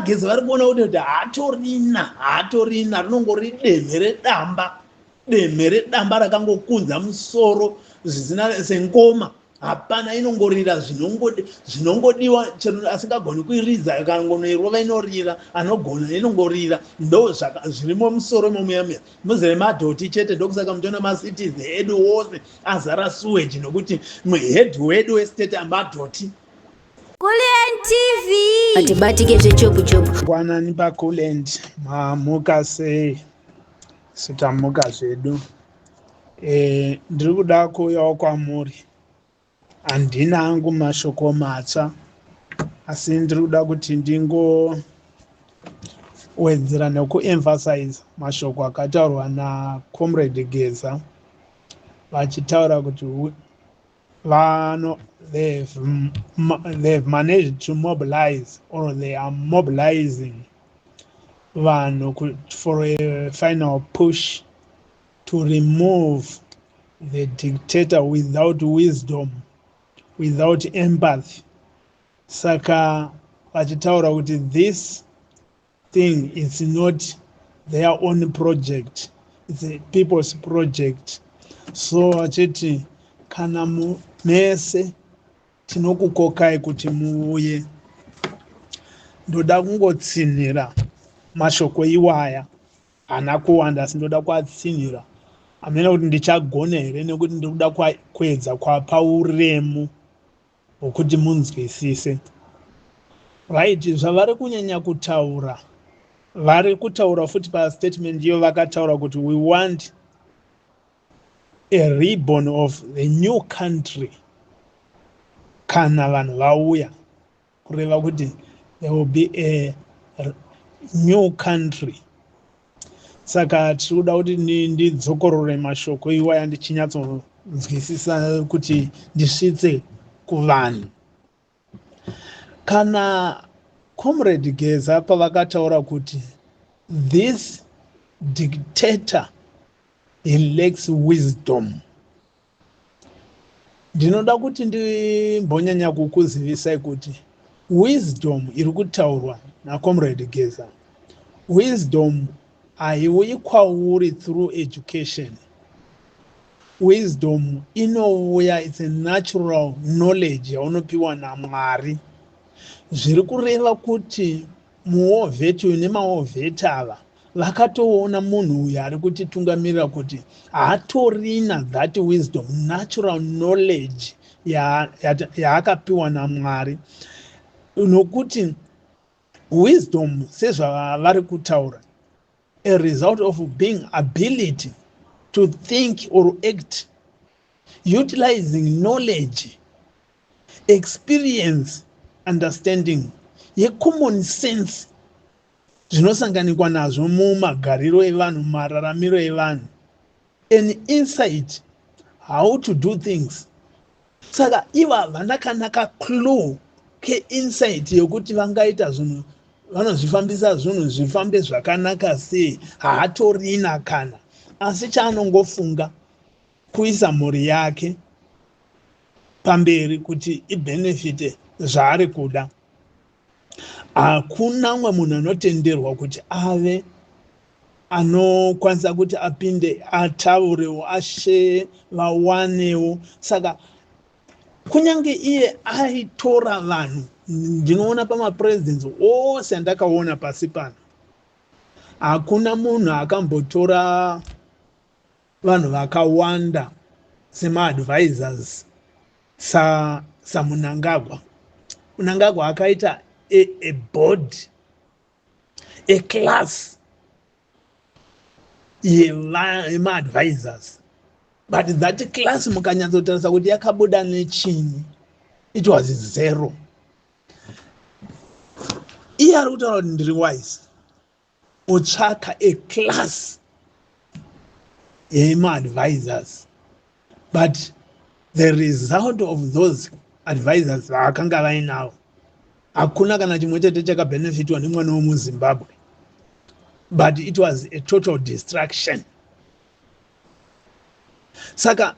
Mageza vari kuona kuti haatorina rinongori demhe redamba rakangokunza musoro zvisina sengoma. Hapana, inongorira zvinongodiwa chero asingagoni kuiridza akangonoirova inorira, anogona inongorira. Ndo zvirimo musoro momuyamya muzere madhoti chete. Ndokusaka muchiona masitizi edu wose azara suweji nokuti muhedhi wedu westate amadhoti. Kuland TV atibatike zvechobu Kwanani paKuland mamuka sei sitamuka zvedu. Ndiri kuda kuuyawo kwamuri. Handina angu mashoko matsva, asi ndiri kuda kuti ndingowedzera nekuemphasize mashoko akataurwa naComrade Geza vachitaura kuti they've managed to mobilize, or they are mobilizing vanhu for a final push to remove the dictator without wisdom, without empathy. Saka vachitaura kuti this thing is not their own project, it's a people's project. So vachiti kana mese tinokukokai kuti muuye. Ndoda kungotsinhira mashoko iwaya, hana kuwanda asi ndoda kuatsinhira. Hamena kuti ndichagona here nekuti ndiri kuda kuedza kwapa uremu hwokuti munzwisise. Right, zvavari kunyanya kutaura, vari kutaura futi pastatement iyo vakataura kuti we want a reborn of the new country kana vanhu vauya, kureva kuti there will be a new country. Saka tiri kuda kuti ndidzokorore mashoko iwaya ndichinyatsonzwisisa kuti ndisvitse kuvanhu. Kana Comrade Geza pavakataura kuti this dictator, he lacks wisdom, ndinoda kuti ndimbonyanya kukuzivisai kuti wisdom iri kutaurwa naComrade Geza, wisdom haiuyi kwauri through education. Wisdom inouya, it's a natural knowledge yaunopiwa naMwari. Zviri kureva kuti muovheti uyu nemaovheti ava vakatoona munhu uyu ari kutitungamirira kuti haatorina that wisdom, natural knowledge yaakapiwa naMwari. Nokuti wisdom sezvavari kutaura, a result of being ability to think or act, utilizing knowledge, experience, understanding, common sense zvinosanganikwa nazvo mumagariro evanhu, mararamiro evanhu, an insight how to do things. Saka iva havana kana clue keinsight yokuti vangaita zvinhu, vanozvifambisa zvinhu zvifambe zvakanaka sei, haatorina kana. Asi chaanongofunga kuisa mhuri yake pamberi kuti ibenefite zvaari kuda. Hakuna umwe munhu anotenderwa kuti ave anokwanisa kuti apinde ataurewo, asheye, vawanewo. Saka kunyange iye aitora vanhu, ndinoona pamapresidents ose andakaona pasi pano, hakuna munhu akambotora vanhu vakawanda sema-advisors saMnangagwa. Mnangagwa akaita a board, a class yema-advisors, but that class mukanyatsotarisa kuti yakabuda nechini, it was zero. Iye ari kutaura kuti ndiri wise, utsvaka a class yema-advisors, but the result of those advisors vakanga vainavo, hakuna kana chimwe chete chakabenefitwa nemwana womuZimbabwe, but it was a total distraction. Saka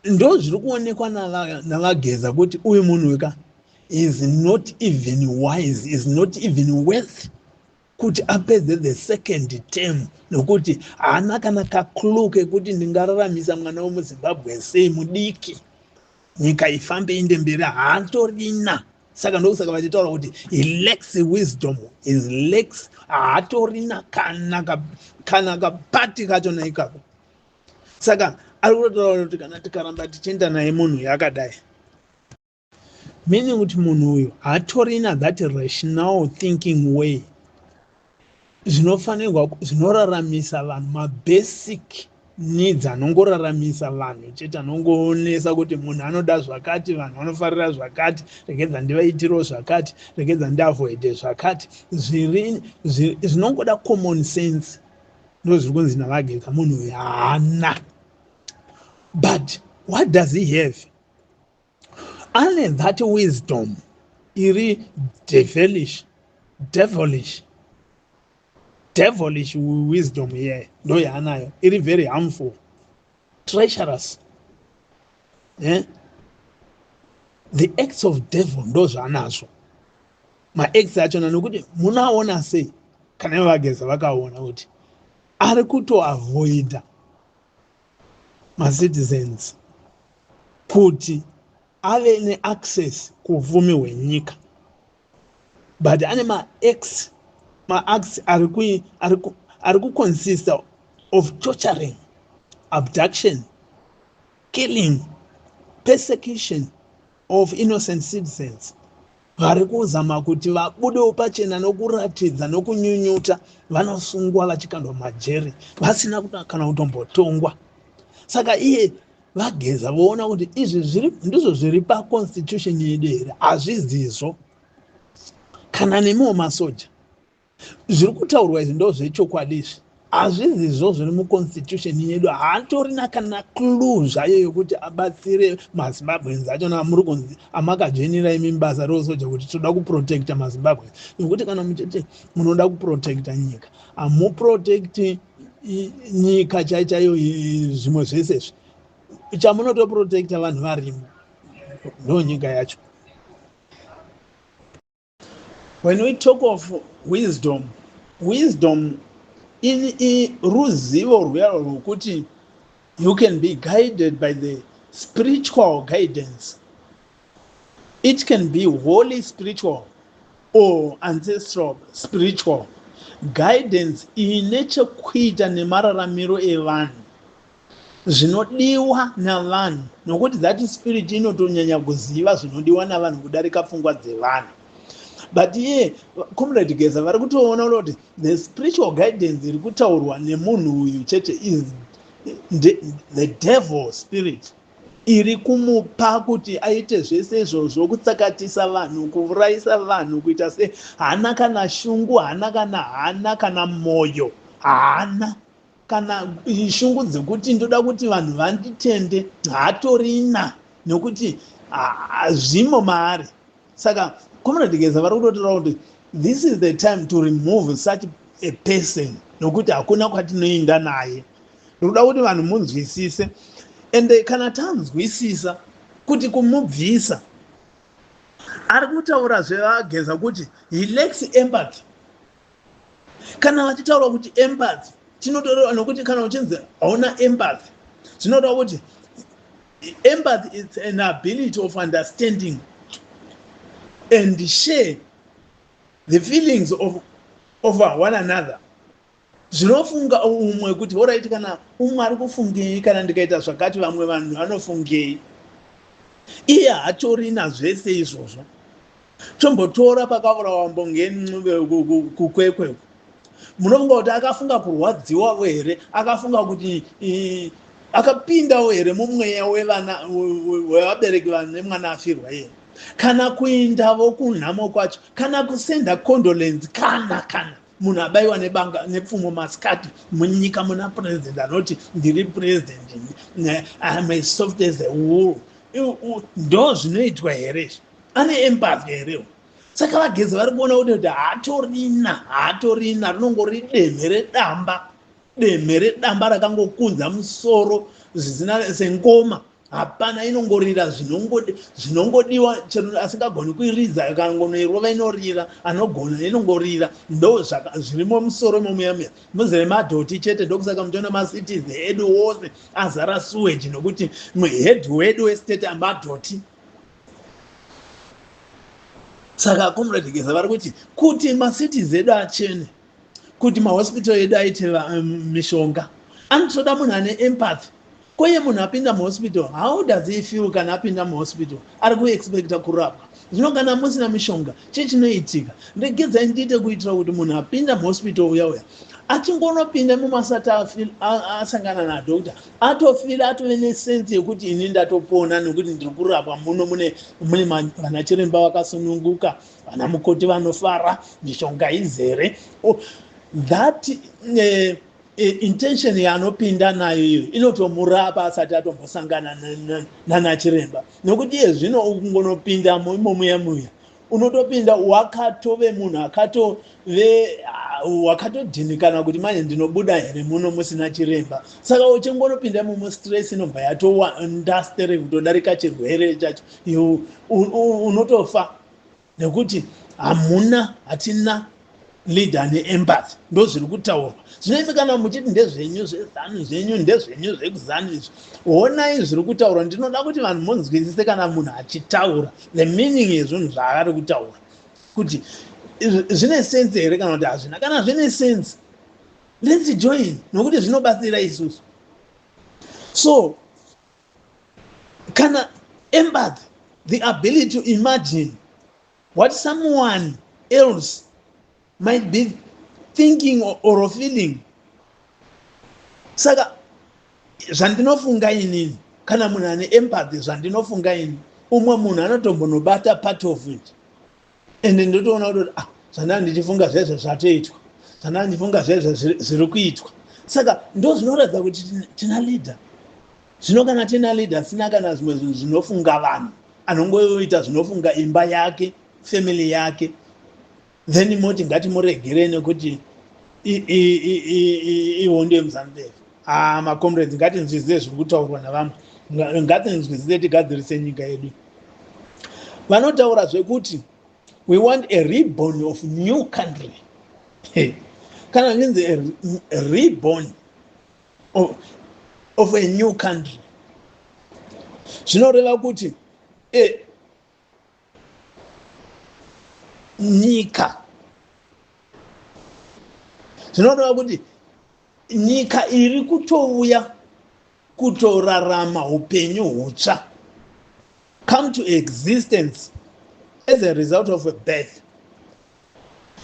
ndo zviri kuonekwa navageza kuti uyu munhu weka is not even wise, is not even worth kuti apedze the second term, nokuti haana kana kakulu kekuti ndingararamisa mwana wemuZimbabwe sei mudiki nyika ifambe inde mberi, haatorina. Saka ndokusaka vachitaura kuti he lacks wisdom, he lacks, haatorina kana kapati kachona ikako. Saka ari kutotaura kuti kana tikaramba tichienda naye munhu yakadai, meaning kuti munhu uyu haatorina that rational thinking way, zvinofanirwa zvinoraramisa vanhu, mabasic needs anongoraramisa vanhu chete, anongoonesa kuti munhu anoda zvakati, vanhu vanofarira zvakati, regedza ndivaitiro zvakati, regedza ndiavoide zvakati, zvinongoda common sense ndozviri kunzi navageza munhu uyu haana. But what does he have? Only that wisdom iri devilish wisdom here ndo yaanayo, iri very harmful, treacherous. The acts of devil ndo zvaanazvo, maacts achona, nokuti munaona sei kana vageza vakaona kuti ari kutoavoida macitizens kuti ave neaccess kuvhumi hwenyika, but ane maacts ari kuconsist of torturing, abduction, killing, persecution of innocent citizens. Vari kuzama kuti vabudewo pachena nokuratidza nokunyunyuta, vanosungwa vachikandwa majeri vasina kana kutombotongwa. Saka iye vageza voona kuti izvi ndizvo zviri paconstitution yedu here, hazvizizvo. Kana nemiwo masoja zviri kutaurwa izvi ndo zvechokwadi izvi, hazvizizvo zviri muconstitution yedu. Haatorina kana clue zvayo yokuti abatsire maZimbabweans achona muri kunzi amakajoinira imi basa rosoja kuti toda kuprotecta maZimbabweans, nokuti kana muchete munoda kuprotecta nyika, hamuprotecti nyika chaichayo zvimwe zvese chamunotoprotecta vanhu varimo, ndo nyika yacho. When we talk of wisdom in ruzivo rwero rwokuti you can be guided by the spiritual guidance. It can be holy spiritual or ancestral spiritual guidance ine chekuita nemararamiro evanhu, zvinodiwa navanhu, nokuti that spirit inotonyanya kuziva zvinodiwa navanhu kudarika pfungwa dzevanhu. But ye comrade Geza vari kutoona kuti the spiritual guidance iri kutaurwa nemunhu uyu chete is the devil spirit, iri kumupa kuti aite zvese izvozvo, kutsakatisa vanhu, kuurayisa vanhu, kuita se haana kana shungu, haana kana moyo, haana kana shungu dzekuti ndoda kuti vanhu vanditende, haatorina, nokuti zvimo maari. Saka comrade Geza vari kutotaura kuti this is the time to remove such a person, nokuti hakuna kwatinoenda naye. Ndoda kuti vanhu munzwisise, ende kana tanzwisisa kuti kumubvisa, ari kutaura zvevageza kuti he lacks empathy. Kana vachitaura kuti empathy, tinotaura nokuti kana uchinzi hauna empathy, zvinotaura kuti empathy is an ability of understanding and share the feelings of one another. Zvinofunga umwe kuti alright, kana umwe ari kufungei kana ndikaita zvakati vamwe vanhu vanofungei, iye hatorina zvese izvozvo. Tombotora pakavurawa mbongeni kukwekwe, munofunga kuti akafunga kurwadziwa here, akafunga kuti akapindawo here mumweya wevabereki vane mwana afirwa here, kana kuindavo kunhamo kwacho, kana kusenda condolence, kana munhu abayiwa nepfumo masikati munyika muna president anoti ndiri president, I'm as soft as a wool, ndo zvinoitwa here, ane empathy here. Saka vageza vari kuona kuti haatorina, rinongori demhe redamba rakangokunza musoro zvisina sengoma, hapana, inongorira zvinongodiwa chero asingagoni kuiridza, akangonoirova inorira, anogona inongorira. Ndo zvirimo musoro momuyamuya, muzere madhoti chete. Ndokusaka muchiona masities edu wose azara sewage, nokuti muhead wedu westate amadhoti. Saka comrade Geza vari kuti masities edu achene, kuti mahospital edu aite mishonga, anotoda munhu ane empathy. Koye munhu apinda muhospital, how does he feel kana apinda muhospital ari kuexpecta kurapwa? Zvino kana musina mishonga, chii chinoitika? Ndegedzai ndiite kuitira kuti munhu apinda muhospital uya achingonopinda mumasati asangana nadhokta, atofira atove nesense yekuti ini ndatopona nekuti ndiri kurapwa muno mune vanachiremba vakasununguka, vana mukoti vanofara, mishonga izere. That intention yaanopinda nayo iyo inotomurapa asati atombosangana nanachiremba. Nokuti iye zvino ukungonopinda muya unotopinda wakatove munhu wakatodhinikana kuti manje ndinobuda here muno musina chiremba. Saka uchingonopinda stress inobva yatondastere kutodarika chirwere chacho, unotofa nekuti hatina leader neempathy. Ndo zviri kutaurwa. Zvinoita kana muchiti ndezvenyu zvezanu zvenyu, ndezvenyu zvekuzanu izvi, honai zviri kutaurwa. Ndinoda kuti vanhu munzwisise kana munhu achitaura the meaning yezvinhu zvaari kutaura, kuti zvine sense here kana kuti hazvina. Kana zvine sense, let's join, nokuti zvinobatsira isusu. So kana empathy, the ability to imagine what someone else might be thinking or feeling. Saka zvandinofunga inini, kana munhu ane empathy, zvandinofunga ini, umwe munhu anotombonobata part of it, ende ndotoona kuti zvandanga ndichifunga zvezvo zvatoitwa, zvandanga ndichifunga zvezvo zviri kuitwa. Saka ndo zvinoratidza kuti tina leader. Zvino kana tina leader, sina kana zvimwe zvinhu zvinofunga vanhu, anongoita zvinofunga imba yake, family yake, then moti ngatimuregere nekuti ihondo yeMozambique. Macomrades, ngatinzwisise zviri kutaurwa navamwe, ngatinzwisise tigadzirise nyika yedu. Vanotaura zvekuti we want a reborn of new country. Kana nginzi a reborn of a new country, zvinoreva kuti nyika, zvinoreva kuti nyika iri kutouya kutorarama upenyu hutsva, come to existence as a result of a birth.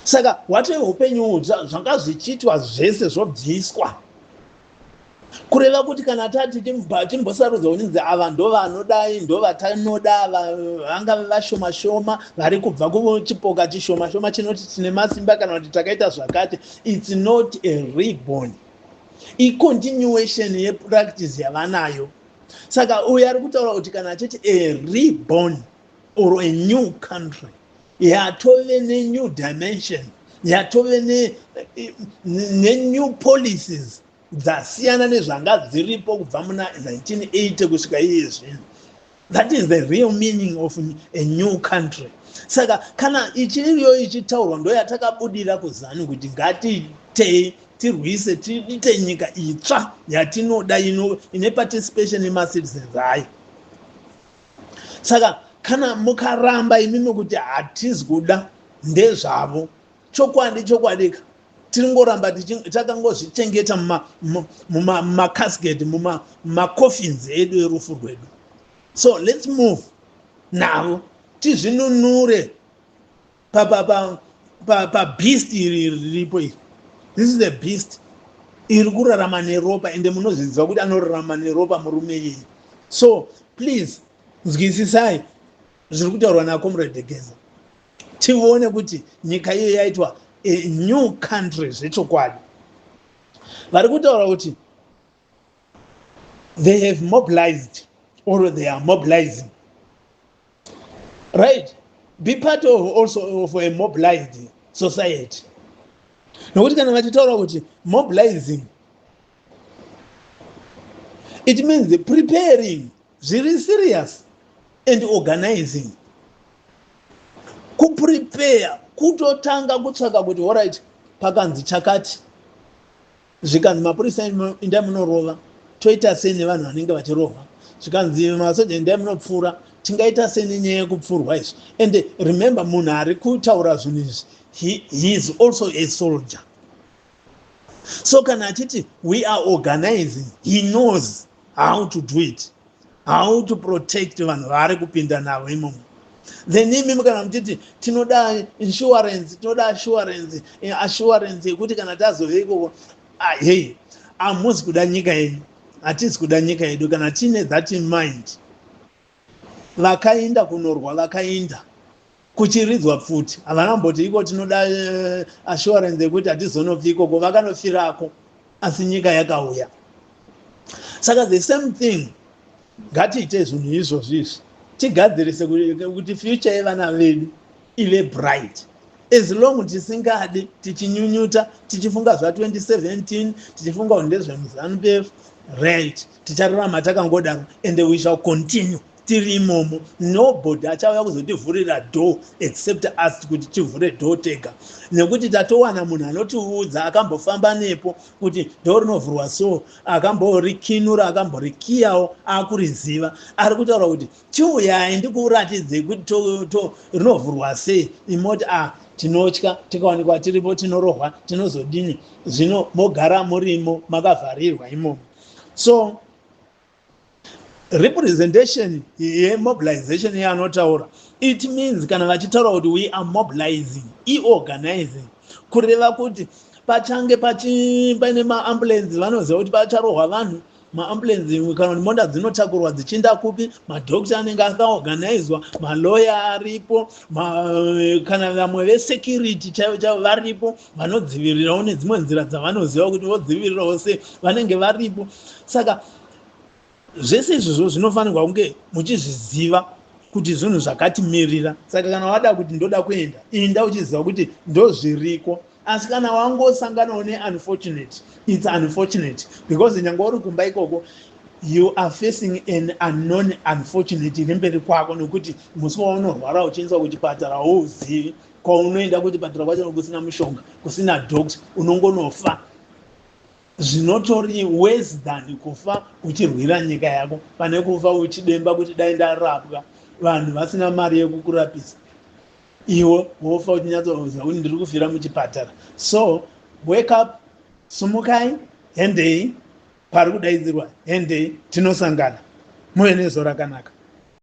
Saka watoi upenyu hutsva zvanga zvichiitwa zvese zvobviswa, kureva kuti kana tati timbosarudza uninzi ava ndo vanodai, ndo vatanoda, vanga vashoma vari kubva kuchipoka chishoma chinoti tine masimba kana kuti takaita zvakati. It's not a reborn, continuation yepractice yavanayo. Saka uyu ari kutaura kuti kana chiti a reborn or a new country, yatove ne-new dimension, yatove ne-new policies dzasiyana nezvanga dziripo kubva muna 1980 kusvika iye zvino. That is the real meaning of a new country. Saka kana ichiriyo ichitaurwa, ndo yatakabudira kuzanu kuti ngatitei tirwise, tiite nyika itsva yatinoda ine participation yemacitizens ayo. Saka kana mukaramba imimi kuti hatizi kuda ndezvavo, chokwadi tiringoramba takangozvichengeta mumakasket, mumacoffins edu erufu rwedu. So let's move navo, tizvinunure beast iri riripo iri. This is a beast iri kurarama neropa, ende munozviziva kuti anorarama neropa murume iyi. So please nzwisisai zviri kutaurwa naComrade Geza, tione kuti nyika iyo yaitwa a new country zvechokwadi. Vari kutaura kuti they have mobilized or they are mobilizing, right? Be part of also of a mobilized society. Nokuti kana vachitaura kuti mobilizing, it means preparing zviri serious and organizing, kuprepare, kutotanga kutsvaka kuti alright, pakanzi chakati, zvikanzi mapurisa indai munorova, toita sei nevanhu vanenge vachirovha, zvikanzi masoja indai munopfura, tingaita sei nenyaya yekupfurwa izvi. And remember, munhu ari kutaura zvinhu izvi, he is also a soldier. So kana achiti we are organizing, he knows how to do it, how to protect vanhu vari kupinda navo imomo. Then imi kana muchiti tinoda insurance, tinoda assurance yekuti kana tazove ikoko, hey, hamusi kuda nyika yedu, hatisi kuda nyika yedu. Kana tine that in mind, vakaenda kunorwa, vakaenda kuchiridzwa pfuti, havana mboti iko tinoda assurance yekuti hatizonofi ikoko, vakanofirako, asi nyika yakauya. Saka the same thing, ngatiite zvinhu izvozvizvi, tigadzirise kuti future yevana vedu ive bright. As long tisingadi tichinyunyuta, tichifunga zva2017, tichifunga kuti ndezvemuZANU-PF, right, tichararama takangodaro, and we shall continue tiri imomo. Nobody achauya kuzotivhurira door except us kuti tivhure door tega, nekuti tatowana munhu anotiudza, akambofamba nepo kuti door rinovhurwa so, akamborikinura, akamborikiyawo, akuriziva, ari kutaura kuti chiuyai ndikuratidze kuti rinovhurwa sei. Imoti tinotya, tikawanikwa tiripo tinorohwa, tinozodini. Zvino mogara murimo makavharirwa imomo. So representation mobilization yanotaura, it means kana vachitaura kuti we are mobilizing, organizing, kureva kuti pachange paine maambulensi, vanoziva kuti pacharohwa vanhu. Maambulensi kana kuti monda dzinotakurwa dzichienda kupi, madhokita anenge akaorganizwa, maloya aripo, kana vamwe vesecurity chaivo varipo, vanodzivirirawo nedzimwe nzira dzavanoziva kuti vodzivirirawo sei, vanenge varipo. Saka zvese izvozvo zvinofanirwa kunge muchizviziva kuti zvinhu zvakatimirira. Saka kana wada kuti ndoda kuenda, enda uchiziva kuti ndozviriko. Asi kana wangosanganawo ne-unfortunate, it's unfortunate, because nyange uri kumba ikoko, you are facing an unknown unfortunate iri mberi kwako, nekuti musi waunorwara uchiendeswa kuchipatara hauzivi, kwaunoenda kuchipatara kwacho kusina mushonga, kusina doctor, unongonofa. Zvinotori worse than kufa uchirwira nyika yako, pane kufa uchidemba kuti dai ndarapwa, vanhu vasina mari yekukurapisa, iwe wofa uchinyatsoziva kuti ndiri kufira muchipatara. So wake up, sumukai, endei, pari kudaidzirwa endei, tinosangana, muve nezuva rakanaka.